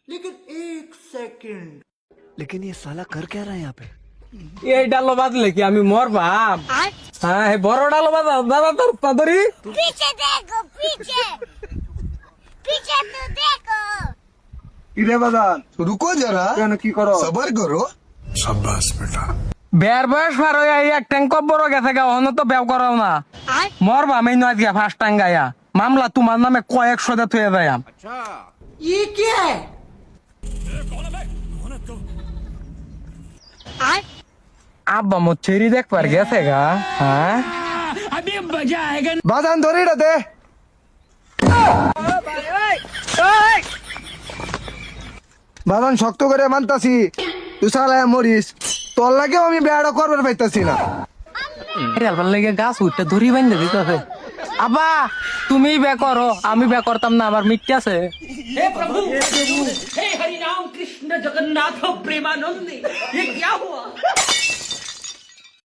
लेकिन एक सेकंड लेकिन ये साला कर क्या रहा है यहाँ पे? এই ডালো বাঁধলে কি আমি মর ভাব? হ্যাঁ এই বড় ডালো বাঁধা দাদা তোর পাদরি पीछे देखो पीछे पीछे तो देखो ইরে বাজান रुको जरा কেন কি করো सबर करो বের বয়স পার হয়ে এই এক ট্যাঙ্ক বড় গেছে গা হন তো বেও করাও না মর বা আমি নয় গিয়া ফার্স্ট টাঙ্গায়া মামলা তোমার নামে কয়েকশো দে থয়ে যায় ये क्या है? আব্বা মো চেরি দেখবার গেছে গা হ্যাঁ বাজান ধরে এটা দে বাজান শক্ত করে মানতাছি তুই সালায় মরিস তোর লাগেও আমি বেড়া করবার পাইতাছি না রেলবার লেগে গাছ উঠতে ধরি বাইন্দে দিতেছে আব্বা তুমি বে করো আমি বে করতাম না আমার মিটতে আছে हे प्रभु हे हरि राम कृष्ण जगन्नाथ प्रेमानंद ये क्या हुआ